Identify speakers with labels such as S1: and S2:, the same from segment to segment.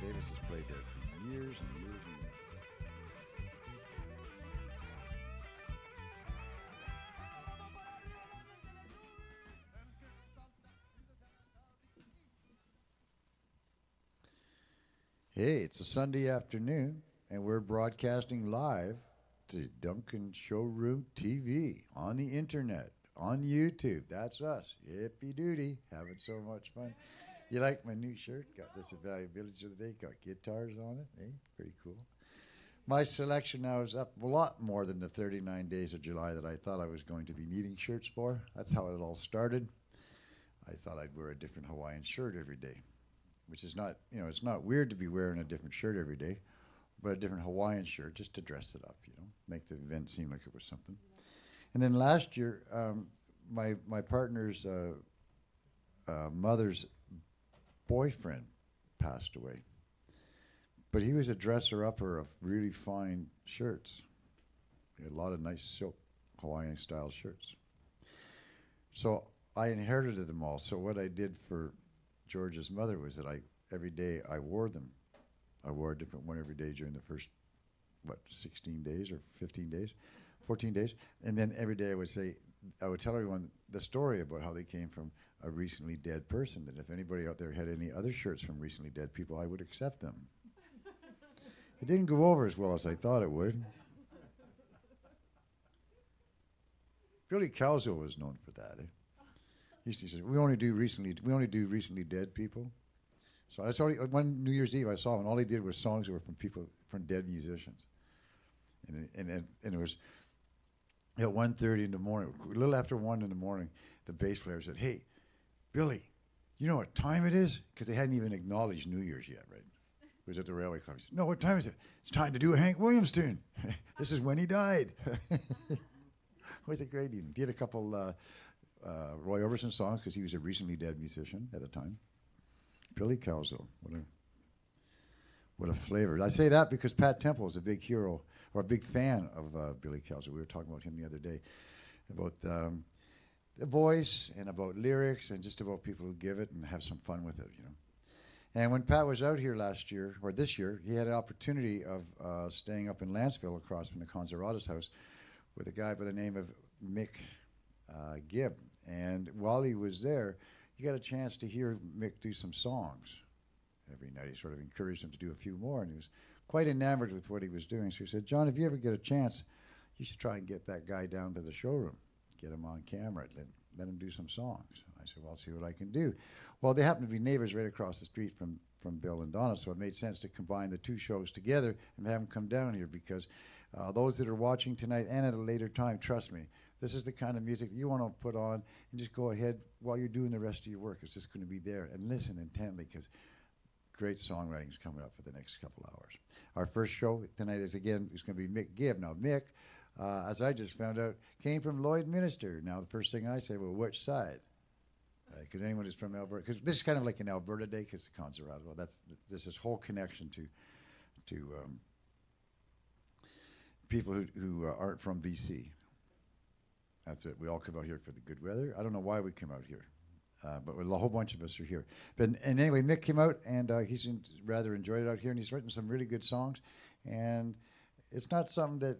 S1: Davis has played there for years and years and years. Hey, it's a Sunday afternoon, and we're broadcasting live to Duncan Showroom TV on the internet, on YouTube. That's us. Hippy doody, having so much fun. You like my new shirt? Got this Evaluability of the Day. Got guitars on it. Hey, pretty cool. My selection now is up a lot more than the 39 days of July that I thought I was going to be needing shirts for. That's how it all started. I thought I'd wear a different Hawaiian shirt every day, which is not, it's not weird to be wearing a different shirt every day, but a different Hawaiian shirt just to dress it up, make the event seem like it was something. And then last year, my partner's mother's boyfriend passed away, but he was a dresser-upper of really fine shirts. He had a lot of nice silk Hawaiian-style shirts. So I inherited them all. So what I did for George's mother was that every day I wore them. I wore a different one every day during the first, 16 days or 15 days, 14 days. And then every day I would tell everyone the story about how they came from a recently dead person, that if anybody out there had any other shirts from recently dead people, I would accept them. It didn't go over as well as I thought it would. Billy Calzo was known for that. He used to say, we only do recently dead people. So I saw one New Year's Eve I saw him, and all he did was songs that were from dead musicians. And it was at 1:30 in the morning, a little after 1 in the morning, the bass player said, "Hey, Billy, you know what time it is?" Because they hadn't even acknowledged New Year's yet, right? It was at the railway club. He said, "No, what time is it?" "It's time to do a Hank Williams tune." This is when he died. It was a great evening. Did a couple Roy Orbison songs because he was a recently dead musician at the time. Billy Calzo, what a flavor. I say that because Pat Temple is a big hero, or a big fan of Billy Calzo. We were talking about him the other day, about the voice and about lyrics and just about people who give it and have some fun with it, And when Pat was out here last year, or this year, he had an opportunity of staying up in Lanceville across from the Conservatus house with a guy by the name of Mick Gibbs. And while he was there, he got a chance to hear Mick do some songs every night. He sort of encouraged him to do a few more, and he was quite enamored with what he was doing. So he said, "John, if you ever get a chance, you should try and get that guy down to the showroom, get him on camera, let him do some songs." I said, "Well, I'll see what I can do." Well, they happen to be neighbors right across the street from Bill and Donna, so it made sense to combine the two shows together and have them come down here, because those that are watching tonight and at a later time, trust me, this is the kind of music that you want to put on and just go ahead while you're doing the rest of your work. It's just going to be there, and listen intently, because great songwriting is coming up for the next couple hours. Our first show tonight is going to be Mick Gibb. Now, Mick, as I just found out, came from Lloydminster. Now, the first thing I say, well, which side? Because anyone who's from Alberta, because this is kind of like an Alberta day, because the Conservative, well, there's this whole connection to people who aren't from BC. That's it. We all come out here for the good weather. I don't know why we come out here, but a whole bunch of us are here. And anyway, Mick came out, and he's rather enjoyed it out here, and he's written some really good songs. And it's not something that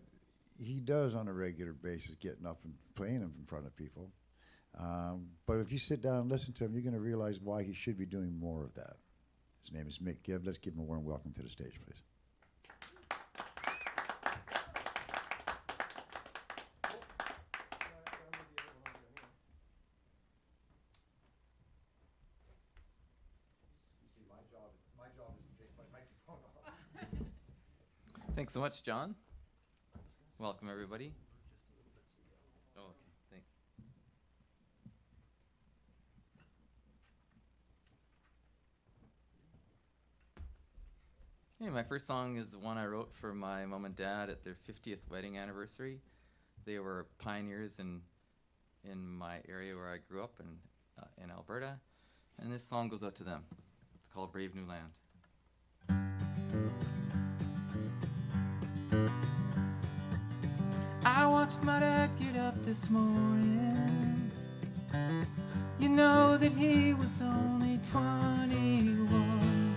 S1: he does on a regular basis, getting up and playing them in front of people. But if you sit down and listen to him, you're going to realize why he should be doing more of that. His name is Mick Gibb. Let's give him a warm welcome to the stage, please.
S2: Thanks so much, John. Welcome, everybody. Oh, okay, thanks. Hey, my first song is the one I wrote for my mom and dad at their 50th wedding anniversary. They were pioneers in my area where I grew up in Alberta, and this song goes out to them. It's called Brave New Land. I watched my dad get up this morning. You know that he was only 21.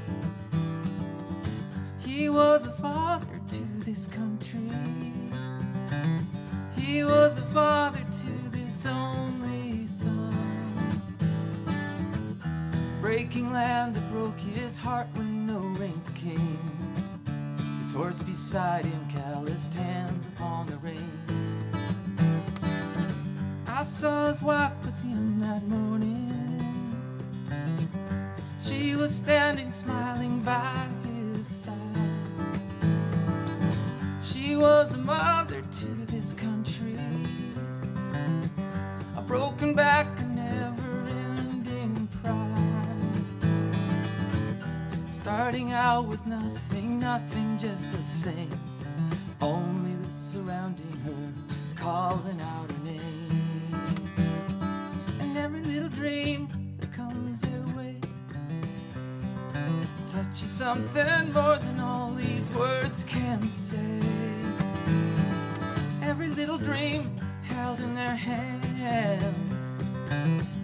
S2: horse beside him, calloused hands upon the reins. I saw his wife with him that morning. She was standing smiling by his side. She was a mother to this country, a broken back, a never-ending pride. Starting out with nothing, nothing, just the same. Only the surrounding her, calling out her name. And every little dream that comes their way touches something more than all these words can say. Every little dream held in their hand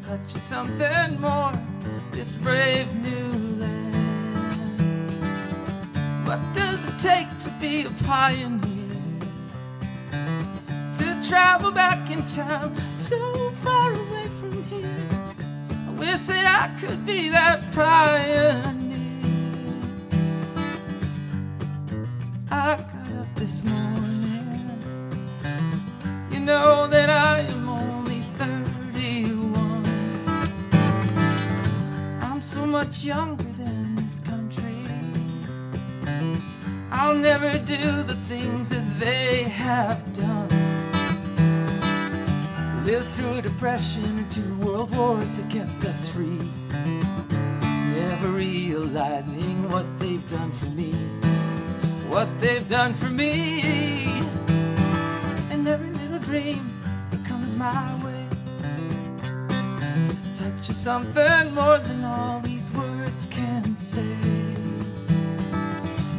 S2: touches something more, this brave new land. What does it take to be a pioneer? To travel back in time so far away from here. I wish that I could be that pioneer. I got up this morning, you know that I am only 31. I'm so much younger than this country. I'll never do the things that they have done. Lived through a depression and 2 world wars that kept us free, never realizing what they've done for me. What they've done for me. And every little dream that comes my way touches something more than all these words can say.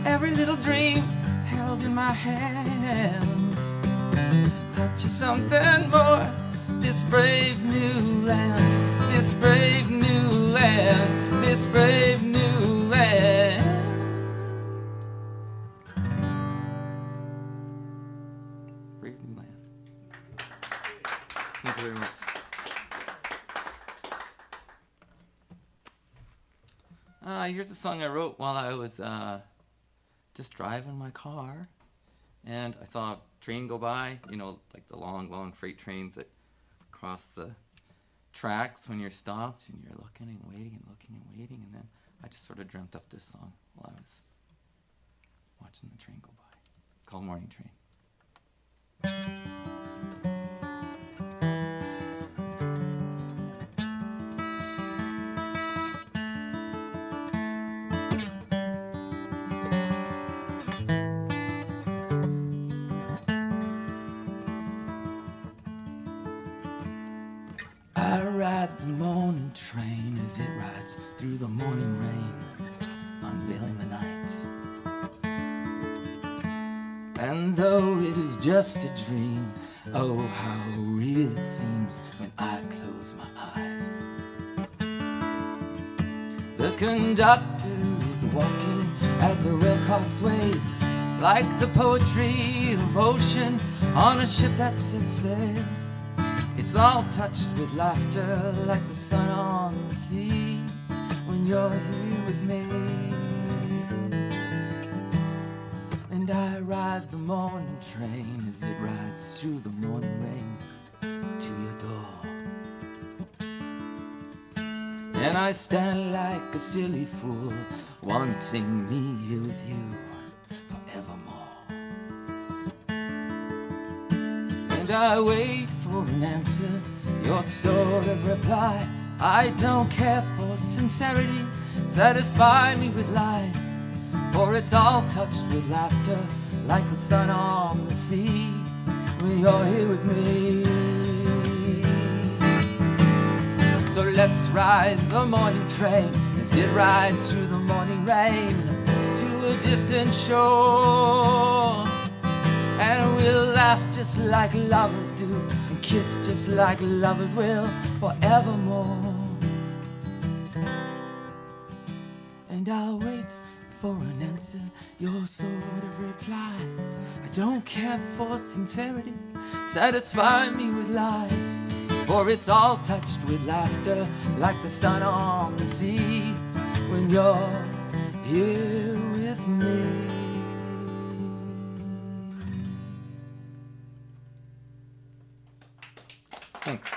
S2: Every little dream held in my hand touches something more, this brave new land, this brave new land, this brave new land. Thank you very much. Here's a song I wrote while I was just driving my car, and I saw a train go by, you know, like the long, long freight trains that cross the tracks when you're stopped, and you're looking and waiting and looking and waiting, and then I just sort of dreamt up this song while I was watching the train go by. It's called Morning Train. I ride the morning train as it rides through the morning rain, unveiling the night. And though it is just a dream, oh, how real it seems when I close my eyes. The conductor is walking as the rail car sways, like the poetry of ocean on a ship that sets sail. It's all touched with laughter, like the sun on the sea, when you're here with me. And I ride the morning train as it rides through the morning rain to your door. And I stand like a silly fool, wanting me here with you forevermore. And I wait for an answer, your sort of reply. I don't care for sincerity, satisfy me with lies. For it's all touched with laughter, like the sun on the sea, when you're here with me. So let's ride the morning train as it rides through the morning rain to a distant shore. And we'll laugh just like lovers do, and kiss just like lovers will forevermore. And I'll wait for an answer, your sort of reply. I don't care for sincerity, satisfy me with lies. For it's all touched with laughter, like the sun on the sea, when you're here with me. Thanks.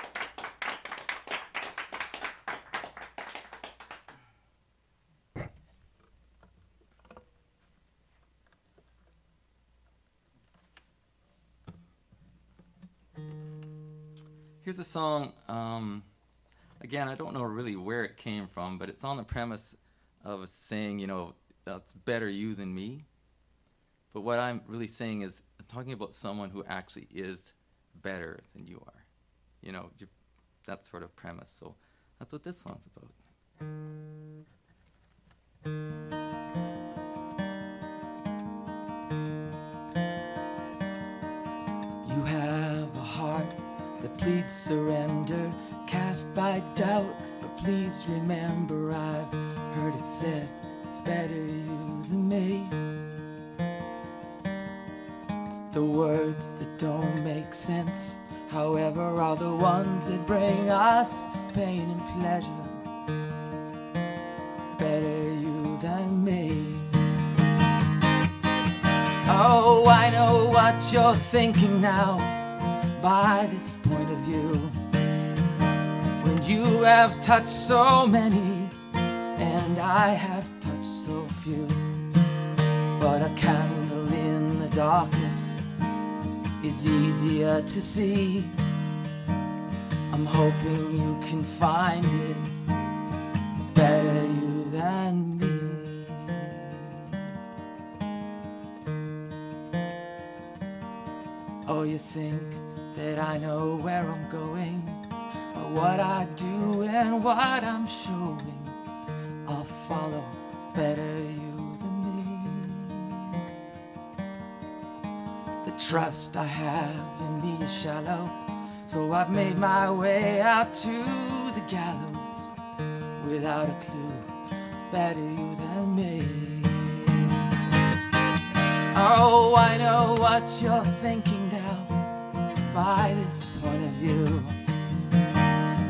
S2: Here's a song, again, I don't know really where it came from, but it's on the premise of saying, you know, that's better you than me. But what I'm really saying is, I'm talking about someone who actually is better than you are. You know, that sort of premise. So that's what this song's about.
S3: You have a heart that pleads surrender, cast by doubt, but please remember I've heard it said, it's better you than me. The words that don't make sense, however, are the ones that bring us pain and pleasure. Better you than me. Oh, I know what you're thinking now by this point of view. When you have touched so many and I have touched so few. But a candle in the darkness is easier to see. I'm hoping you can find it. Better you than me. Oh, you think that I know where I'm going, or what I do and what I'm showing. I'll follow. Better you than me. The trust I have in me is shallow, so I've made my way out to the gallows without a clue. Better you than me. Oh, I know what you're thinking now by this point of view.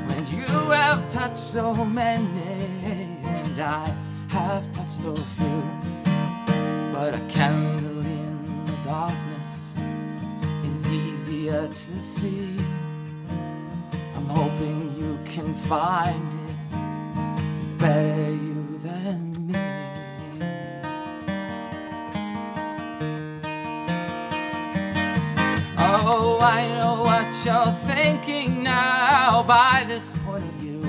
S3: When you have touched so many and I have touched so few. But a candle in the darkness is easier to see. I'm hoping you can find it. Better you than me. Oh, I know what you're thinking now by this point of view.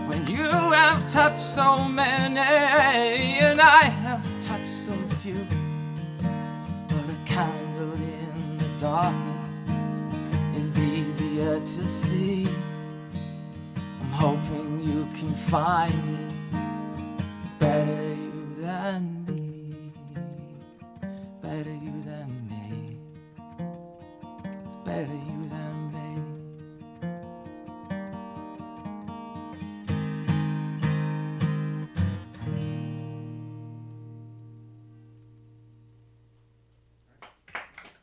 S3: When you have touched so many and I have touched so few. But a candle in the darkness is easier to see. I'm hoping you can find it. Better you than me. Better you than me. Better you than me.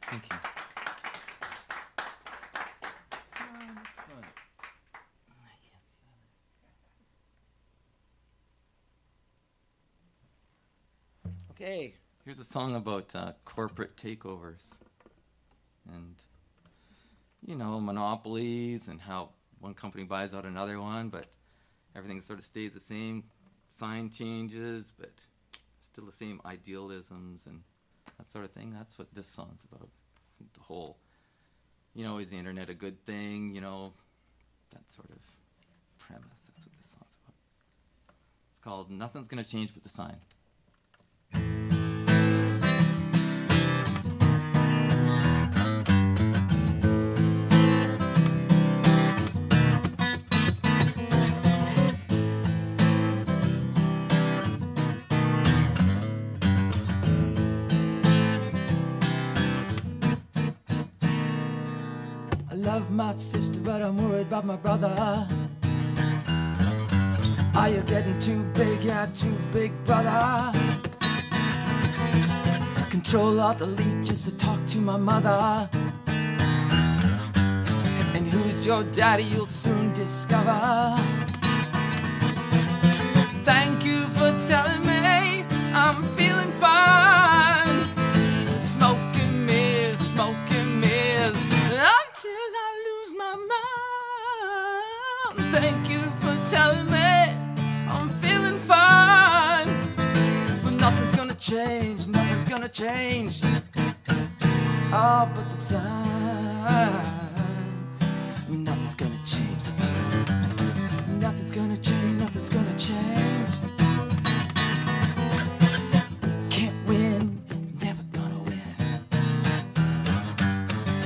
S2: Thank you. Okay, here's a song about corporate takeovers and, you know, monopolies and how one company buys out another one, but everything sort of stays the same. Sign changes, but still the same idealisms and that sort of thing. That's what this song's about. The whole, you know, is the internet a good thing? You know, that sort of premise. That's what this song's about. It's called Nothing's Gonna Change But the Sign.
S3: I love my sister, but I'm worried about my brother. Are you getting too big? Yeah, too big, brother. Control Alt Delete just to talk to my mother. And who's your daddy? You'll soon discover. Thank you for telling me I'm feeling fine. Smoking mirrors, until I lose gonna change. Oh, but the sun, nothing's gonna change but the sun. Nothing's gonna change, nothing's gonna change. Can't win, never gonna win.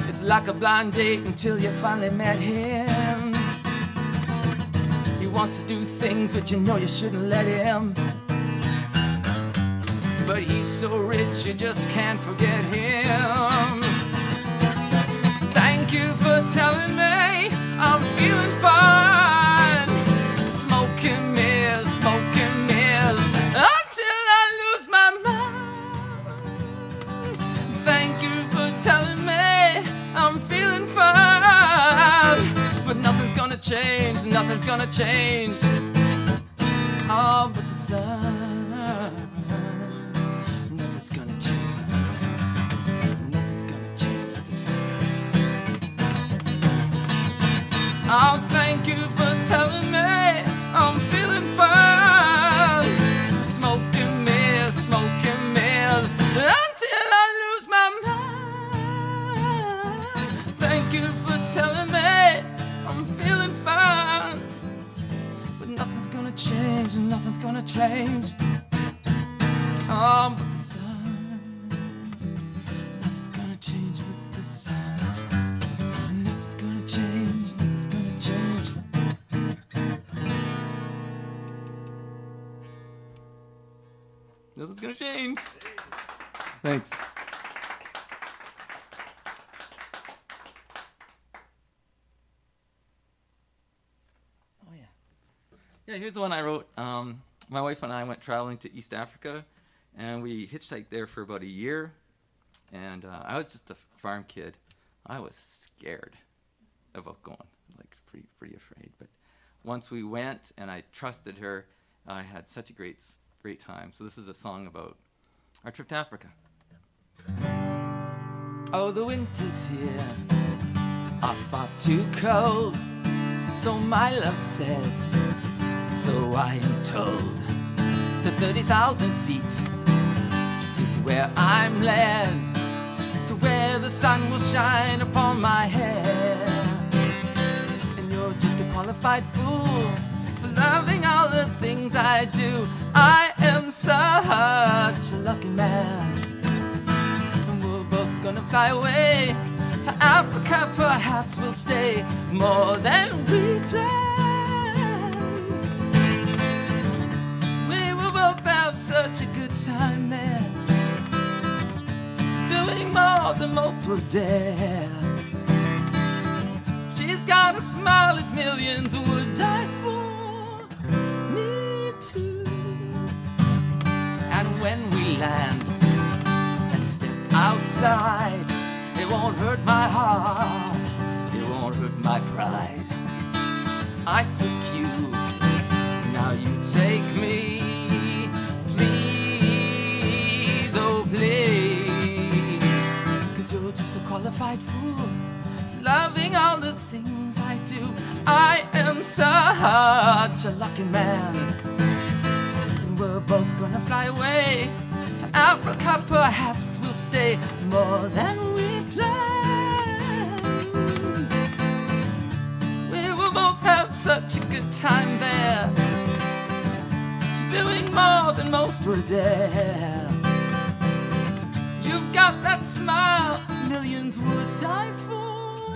S3: It's like a blind date until you finally met him. He wants to do things but you know you shouldn't let him. But he's so rich you just can't forget him. Thank you for telling me I'm feeling fine. Smoking mirrors, until I lose my mind. Thank you for telling me I'm feeling fine. But nothing's gonna change, nothing's gonna change. Oh, but the sun. Oh, thank you for telling me I'm feeling fine. Smoking mirrors, until I lose my mind. Thank you for telling me I'm feeling fine. But nothing's gonna change, nothing's gonna change. Oh, but the sun, nothing's gonna change with the sun. Nothing's gonna change, nothing's gonna change. Nothing's gonna change. Thanks. Oh yeah. Yeah, here's the one I wrote. My wife and I went traveling to East Africa, and we hitchhiked there for about a year. And I was just a farm kid. I was scared about going, like pretty afraid. But once we went, and I trusted her, I had such a great time. So this is a song about our trip to Africa. Oh, the winter's here, are far too cold. So my love says, so I am told. To 30,000 feet is where I'm led, to where the sun will shine upon my head. And you're just a qualified fool for loving all the things I do. I am such a lucky man. And we're both gonna fly away to Africa, perhaps we'll stay more than we planned. We will both have such a good time there, doing more than most would dare. She's got a smile that millions would die for. Me too. And when we land and step outside, it won't hurt my heart, it won't hurt my pride. I took you, now you take me. Please, oh please, 'cause you're just a qualified fool, loving all the things I do. I am such a lucky man. And we're both gonna fly away to Africa, perhaps we'll stay more than we planned. We will both have such a good time there, doing more than most would dare. You've got that smile millions would die for.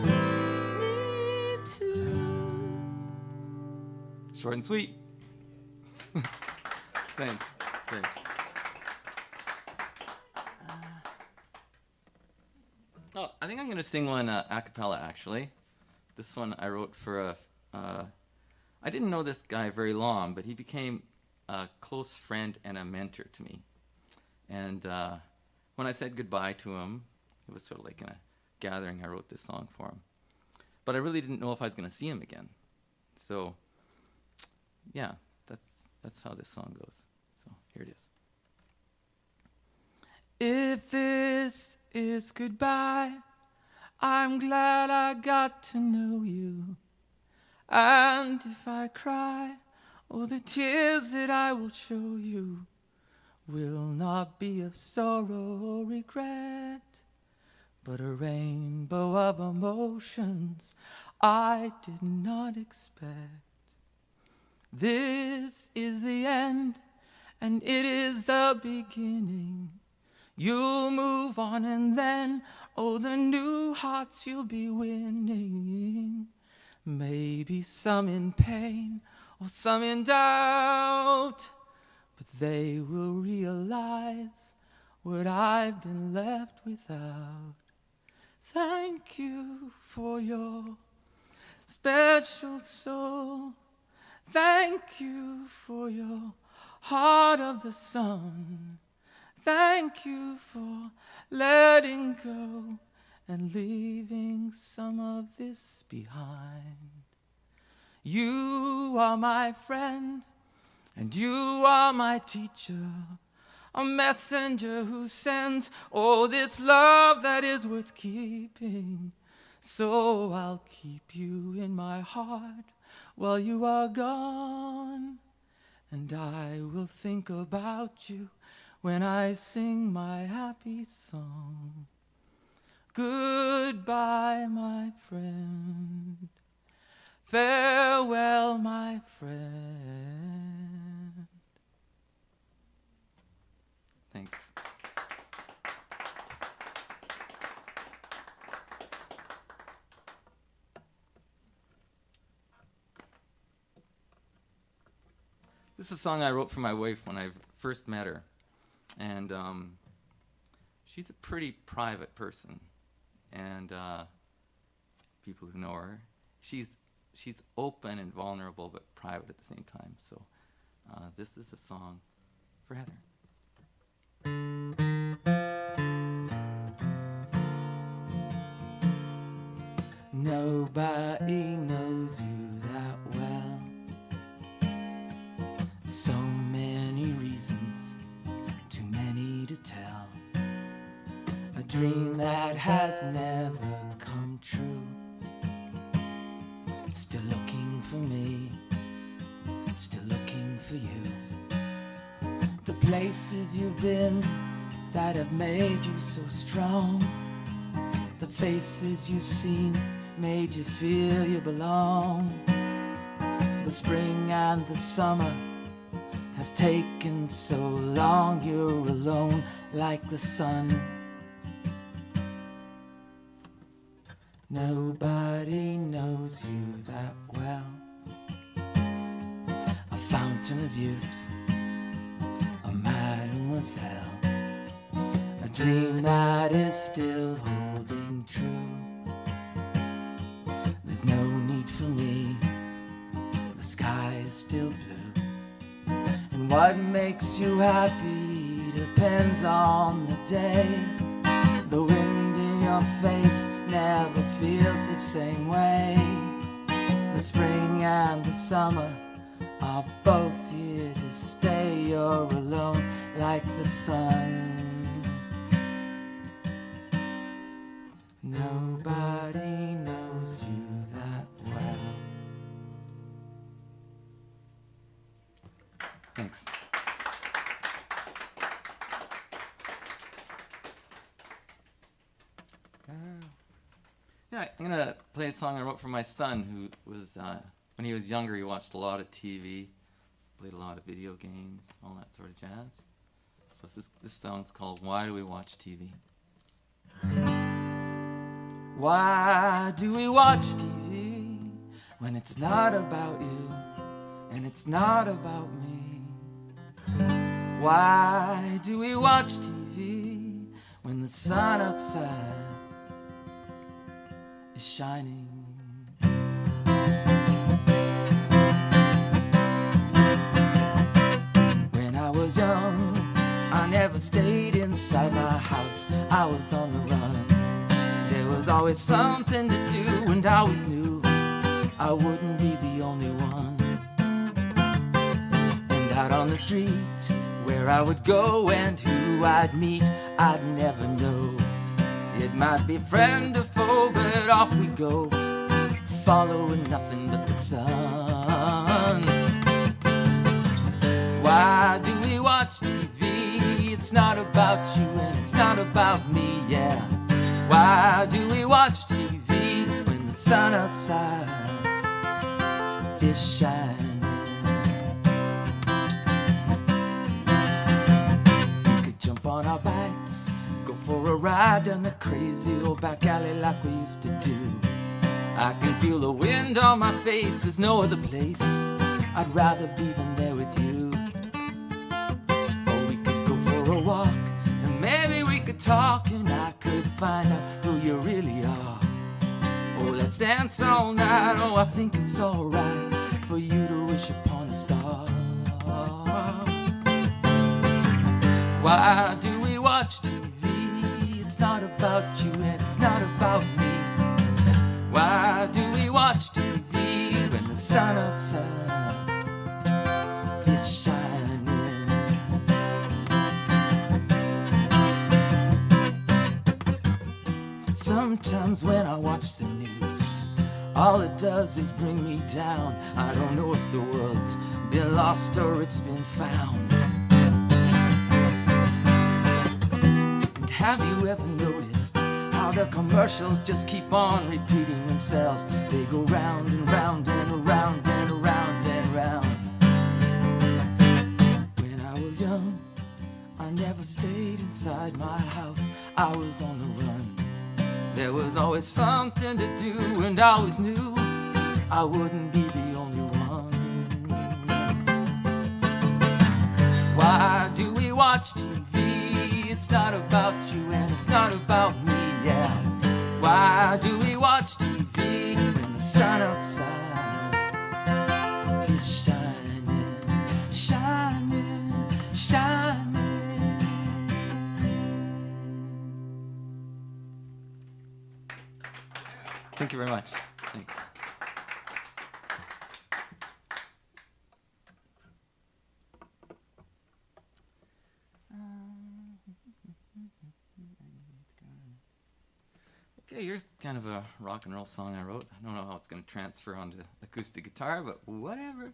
S3: Me too. Short and sweet. Thanks. Oh, I think I'm going to sing one a cappella, actually. This one I wrote for I didn't know this guy very long, but he became a close friend and a mentor to me. And when I said goodbye to him, it was sort of like in a gathering, I wrote this song for him. But I really didn't know if I was going to see him again. So, yeah, that's how this song goes. So, here it is. If this is goodbye, I'm glad I got to know you. And if I cry, oh, the tears that I will show you will not be of sorrow or regret, but a rainbow of emotions I did not expect. This is the end, and it is the beginning. You'll move on, and then, oh, the new hearts you'll be winning. Maybe some in pain, or some in doubt, but they will realize what I've been left without. Thank you for your special soul. Thank you for your heart of the sun. Thank you for letting go and leaving some of this behind. You are my friend, and you are my teacher, a messenger who sends, oh, this love that is worth keeping. So I'll keep you in my heart while you are gone, and I will think about you when I sing my happy song. Goodbye, my friend. Farewell, my friend. Thanks. This is a song I wrote for my wife when I first met her. And she's a pretty private person. And people who know her, she's open and vulnerable, but private at the same time. So this is a song for Heather. Nobody knows you that well. So many reasons, too many to tell. A dream that has never come true. Still looking for me, still looking for you. The places you've been that have made you so strong. The faces you've seen made you feel you belong. The spring and the summer have taken so long. You're alone like the sun. Nobody knows you that well. A fountain of youth, a mademoiselle, a dream that is still holding true. There's no need for me, the sky is still blue. And what makes you happy depends on the day. The wind in your face never feels the same way. The spring and the summer are both here to stay. You're alone like the sun. Nobody knows you that well. Thanks. Yeah, I'm gonna play a song I wrote for my son, who was, when he was younger, he watched a lot of TV, played a lot of video games, all that sort of jazz. So this song's called "Why Do We Watch TV?" Why do we watch TV when it's not about you and it's not about me? Why do we watch TV when the sun outside is shining? When I was young, I never stayed inside my house. I was on the run. There was always something to do, and I always knew I wouldn't be the only one. And out on the street, where I would go and who I'd meet, I'd never know. It might be friend or foe, but off we go, following nothing but the sun. Why do we watch TV It's not about you and it's not about me, yeah. Why do we watch TV when the sun outside is shining? We could jump on our bikes, go for a ride down the crazy old back alley like we used to do. I can feel the wind on my face, there's no other place I'd rather be than there with you. Or we could go for a walk, and maybe we could talk, and I could find out who you really are. Oh, let's dance all night, oh, I think it's alright for you to wish upon a star. Why do we watch TV? It's not about you and it's not about me. Why do we watch TV when the sun outside is shining? Sometimes when I watch the news, all it does is bring me down. I don't know if the world's been lost or it's been found. And have you ever noticed how the commercials just keep on repeating themselves? They go round and round and around and around and round. When I was young, I never stayed inside my house. I was on the run. There was always something to do, and I always knew I wouldn't be the only one. Why do we watch TV? It's not about you and it's not about me, yeah. Why do we watch TV when the sun outside is shining, shining, shining? Thank you very much. Thanks. Okay, here's kind of a rock and roll song I wrote. I don't know how it's going to transfer onto acoustic guitar, but whatever.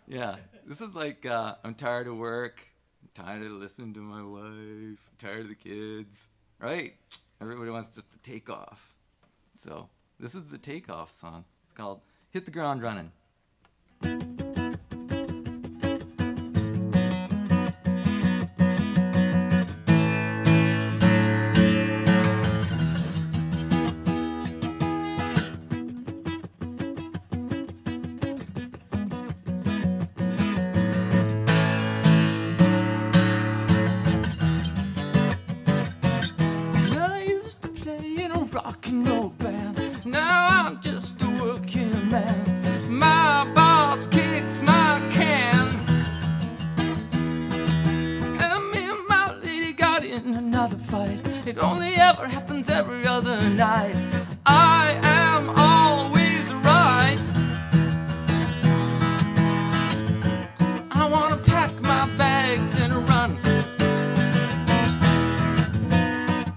S3: Yeah, this is like, I'm tired of work, I'm tired of listening to my wife, I'm tired of the kids, right? Everybody wants just to take off. So this is the takeoff song. It's called Hit the Ground Running. Rock and roll band. Now I'm just a working man. My boss kicks my can, and me and my lady got in another fight. It only ever happens every other night. I am always right. I wanna pack my bags and run.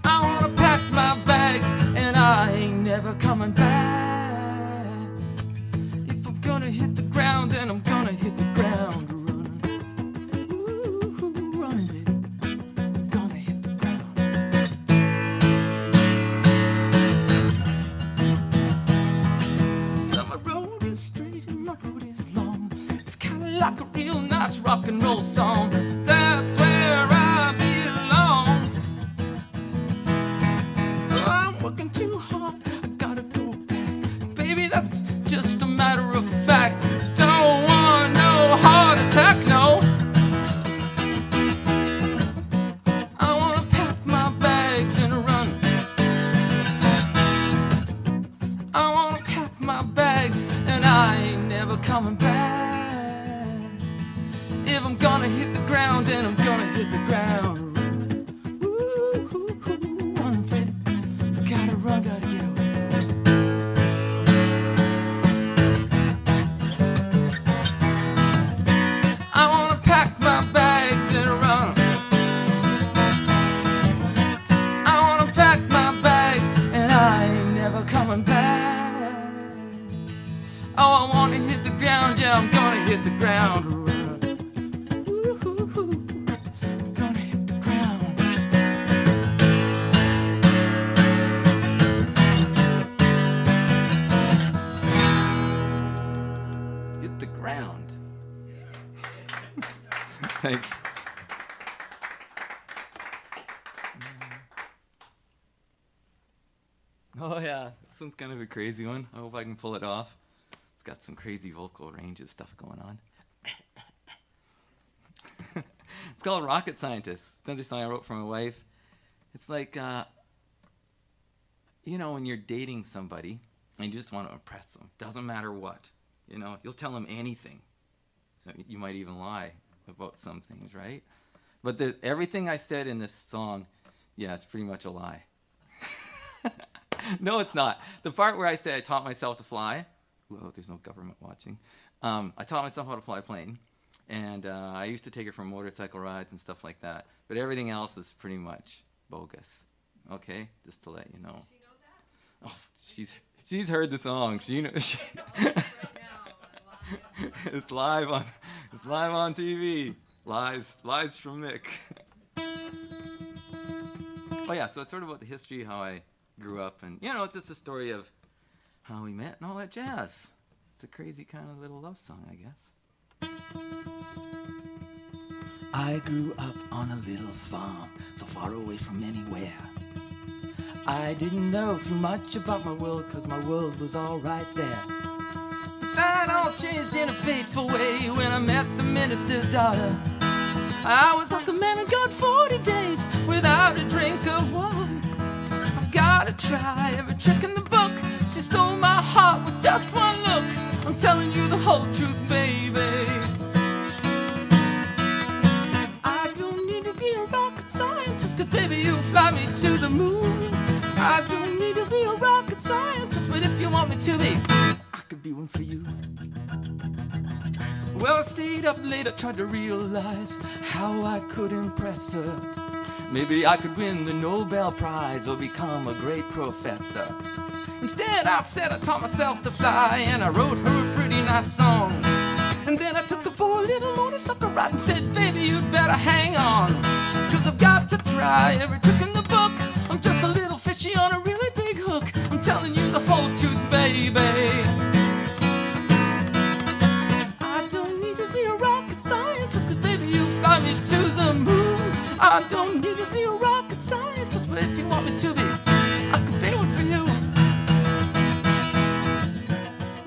S3: I wanna pack my bags and I ain't never coming back. If I'm gonna hit the ground, then I'm gonna hit the ground running. Ooh, running, baby. I'm gonna hit the ground. Now my road is straight and my road is long. It's kinda like a real nice rock and roll song. That's where I belong. I'm working too hard, I gotta go back. Baby, that's just a matter of fact. Don't want no heart attack, no. I wanna pack my bags and run. I wanna pack my bags and I ain't never coming back. If I'm gonna hit the ground, then I'm gonna hit the ground. Run, baby. Gotta run, gotta get away. I wanna pack my bags and run. I wanna pack my bags and I ain't never coming back. Oh, I wanna hit the ground, yeah, I'm gonna hit the ground. Run.
S2: Thanks. Oh yeah, this one's kind of a crazy one. I hope I can pull it off. It's got some crazy vocal ranges stuff going on. It's called Rocket Scientist. It's another song I wrote for my wife. It's like, when you're dating somebody and you just want to impress them, doesn't matter what. You'll tell them anything. So you might even lie about some things, right? But everything I said in this song, yeah, it's pretty much a lie. No, it's not. The part where I said I taught myself to fly, whoa, there's no government watching. I taught myself how to fly a plane, and I used to take her for motorcycle rides and stuff like that. But everything else is pretty much bogus. Okay, just to let you know.
S4: She knows that?
S2: Oh, she's heard the song. She knows.
S4: Right now,
S2: It's live on TV. Lies from Mick. Oh yeah, so it's sort of about the history, how I grew up, and it's just a story of how we met and all that jazz. It's a crazy kind of little love song, I guess.
S3: I grew up on a little farm, so far away from anywhere. I didn't know too much about my world, 'cause my world was all right there. But that all changed in a fateful way when I met the minister's daughter. I was like a man who got 40 days without a drink of wine. I've gotta try every trick in the book. She stole my heart with just one look. I'm telling you the whole truth, baby. I don't need to be a rocket scientist, 'cause baby you fly me to the moon. I don't need to be a rocket scientist, but if you want me to be, I could be one for you. Well, I stayed up late, I tried to realize how I could impress her. Maybe I could win the Nobel Prize or become a great professor. Instead, I said I taught myself to fly, and I wrote her a pretty nice song. And then I took her for a little motorcycle ride and said, baby, you'd better hang on, 'cause I've got to try every trick in the book. I'm just a little fishy on a really big hook. I'm telling you the whole truth, baby. Fly me to the moon. I don't need to be a rocket scientist, but if you want me to be, I could be one for you.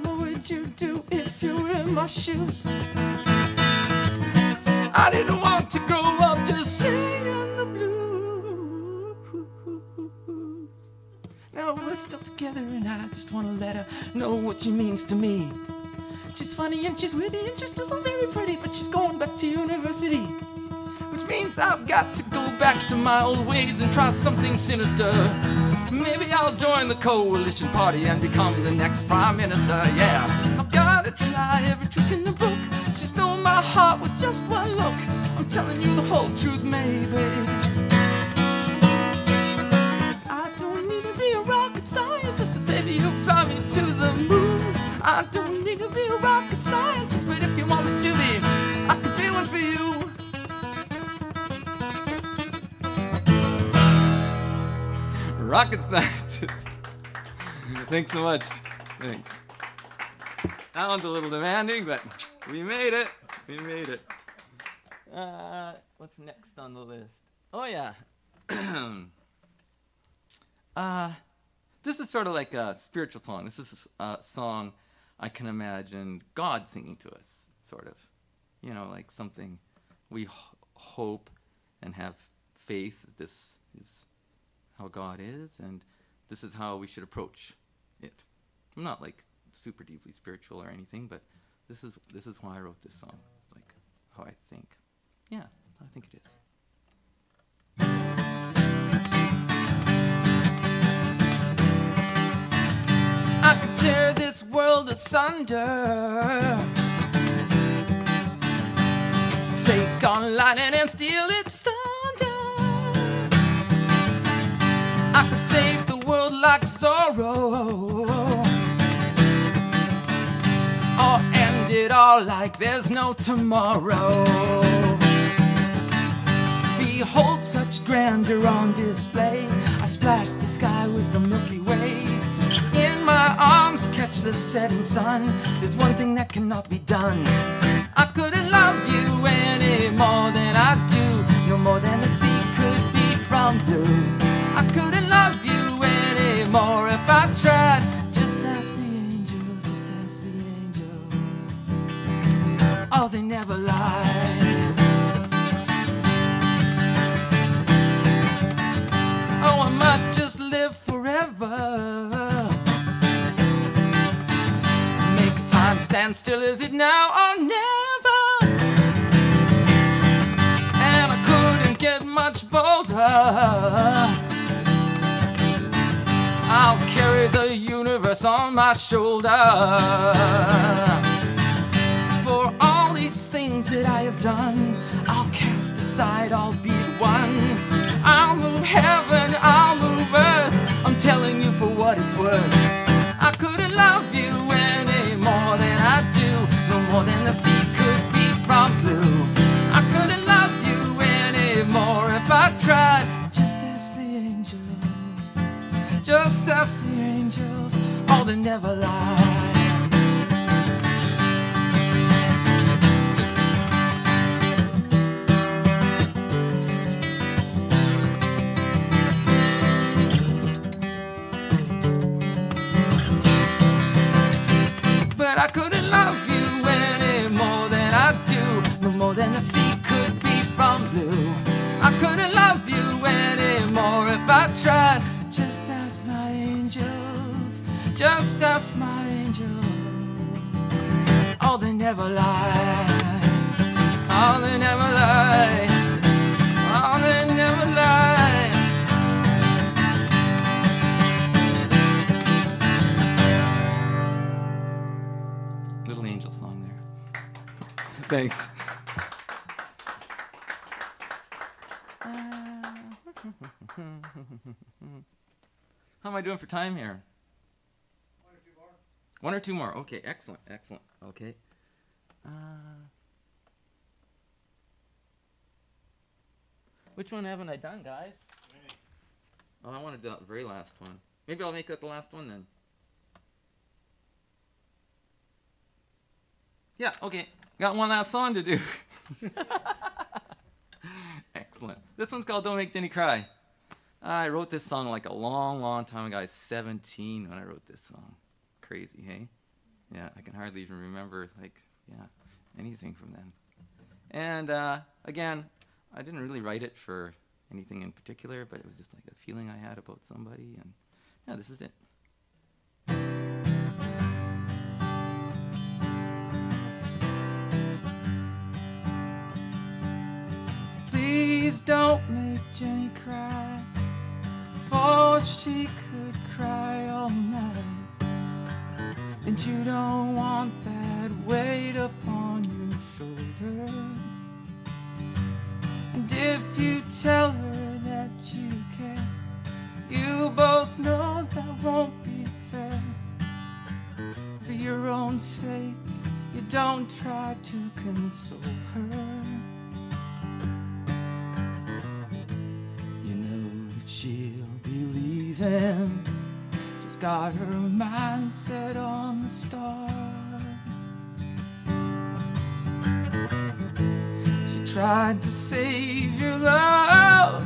S3: What would you do if you were in my shoes? I didn't want to grow up just singing the blues. Now we're still together and I just want to let her know what she means to me. She's funny and she's witty and she's still so very pretty, but she's going back to university, which means I've got to go back to my old ways and try something sinister. Maybe I'll join the coalition party and become the next prime minister. Yeah, I've got to try every trick in the book. She stole my heart with just one look. I'm telling you the whole truth, maybe. I don't need to be a rocket scientist, baby, you fly me to the moon. I don't need to be a rocket scientist, but if you want me to be, I could be one for you.
S2: Rocket scientist. Thanks so much. Thanks. That one's a little demanding, but we made it. We made it. What's next on the list? Oh yeah. This is sort of like a spiritual song. This is a song I can imagine God singing to us, sort of. Like something we hope and have faith that this is how God is, and this is how we should approach it. I'm not like super deeply spiritual or anything, but this is why I wrote this song. It's like how I think. Yeah, that's how I think it is.
S3: I could tear this world asunder, take on lightning and steal its thunder. I could save the world like Zorro, or end it all like there's no tomorrow. Behold such grandeur on display. I splash the sky with the Milky Way. In my arms catch the setting sun. There's one thing that cannot be done. I couldn't love you any more stand still, is it now or never? And I couldn't get much bolder. I'll carry the universe on my shoulder. For all these things that I have done, I'll cast aside, I'll be one. I'll move heaven, I'll move earth, I'm telling you for what it's worth. I couldn't love you any more than I do, no more than the sea could be from blue. I couldn't love you any more if I tried. Just ask the angels, just ask the angels, oh, they never lie. But I couldn't love you any more than I do, no more than the sea could be from blue. I couldn't love you any more if I tried. Just ask my angels, just ask my angels. Oh, they never lie. Oh, they never lie. Oh, they never lie. Little angel song there. Thanks. How am I doing for time here? One or two more. Okay, excellent, excellent. Okay. Which one haven't I done, guys? Oh, I want to do the very last one. Maybe I'll make that the last one then. Yeah, okay. Got one last song to do. Excellent. This one's called Don't Make Jennie Cry. I wrote this song like a long, long time ago. I was 17 when I wrote this song. Crazy, hey? Yeah, I can hardly even remember, anything from then. And again, I didn't really write it for anything in particular, but it was just like a feeling I had about somebody, and yeah, this is it. Please don't make Jennie cry, for she could cry all night. And you don't want that weight upon your shoulders. And if you tell her that you care, you both know that won't be fair. For your own sake, you don't try to console her. You know that she'll be leaving. She's got her mind set on the stars. She tried to save your love,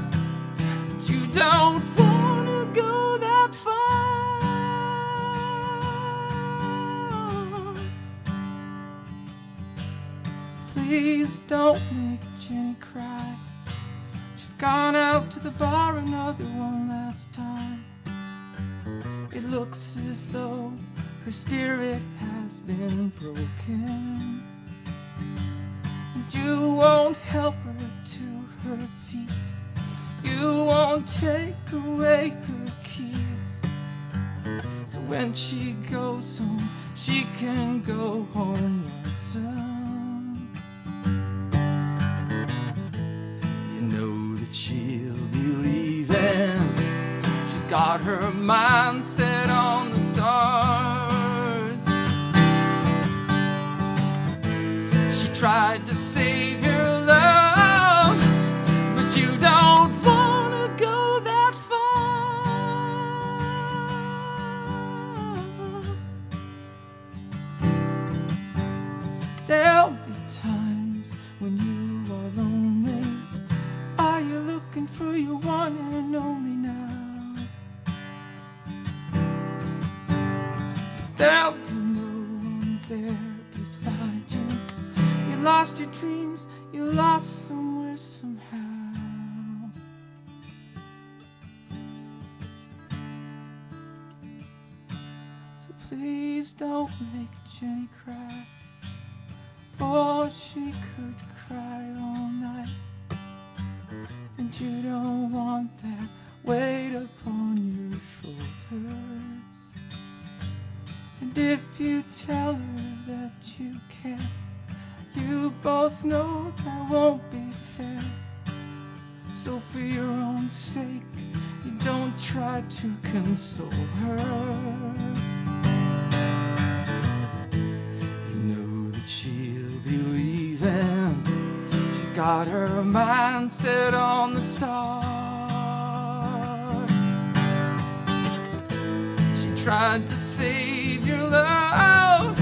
S3: but you don't want to go that far. Please don't make Jennie cry. She's gone out to the bar another one last time. It looks as though her spirit has been broken. And you won't help her to her feet. You won't take away her keys. So when she goes home, she can go home lonesome. You know that she'll be leaving. She's got her mind set on the stars. She tried to save your love, but you don't want to go that far. There'll be times when you are lonely. Are you looking for your one and only now? There'll be no one there beside you. You lost your dreams, you lost somewhere somehow. So please don't make Jennie cry. won't be fair. So for your own sake, you don't try to console her. You know that she'll be leaving. She's got her mind set on the stars. She tried to save your love,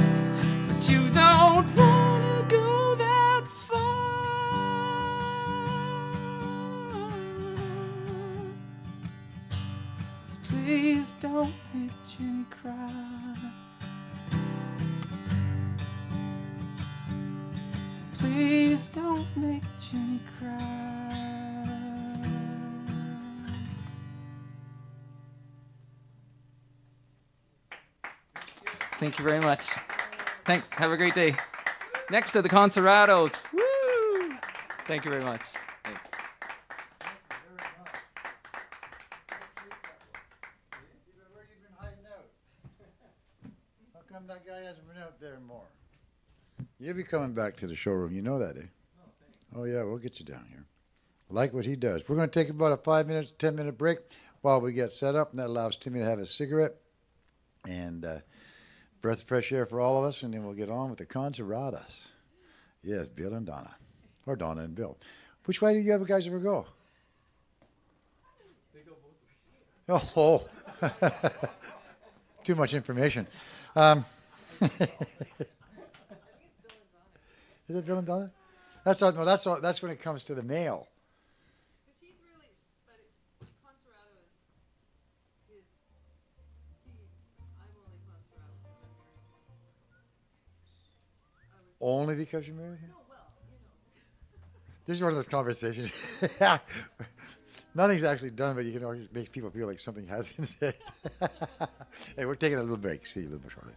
S3: but you don't wanna go that far. So please don't make Jennie cry. Please don't make Jennie cry. Thank you very much. Thanks. Have a great day. Next to the Concertados. Woo! Thank you very much. Thanks.
S1: Where you been hiding out? How come that guy hasn't been out there more? You'll be coming back to the showroom. You know that, eh? Oh, yeah, we'll get you down here. Like what he does. We're going to take about a 5-minute, 10-minute break while we get set up, and that allows Timmy to have a cigarette and breath of fresh air for all of us, and then we'll get on with the Concertadas. Yes, Bill and Donna. Or Donna and Bill. Which way do you guys ever go?
S3: They go both ways.
S1: Oh, too much information. Is it Bill and Donna? That's all, no, that's all, that's when it comes to the mail.
S4: Because he's really, but Concerado is I'm only Concerado because I'm married.
S1: Only because you're married?
S4: No, well, you know.
S1: This is one of those conversations. Nothing's actually done, but you can always make people feel like something has been said. Hey, we're taking a little break. See you a little bit shortly.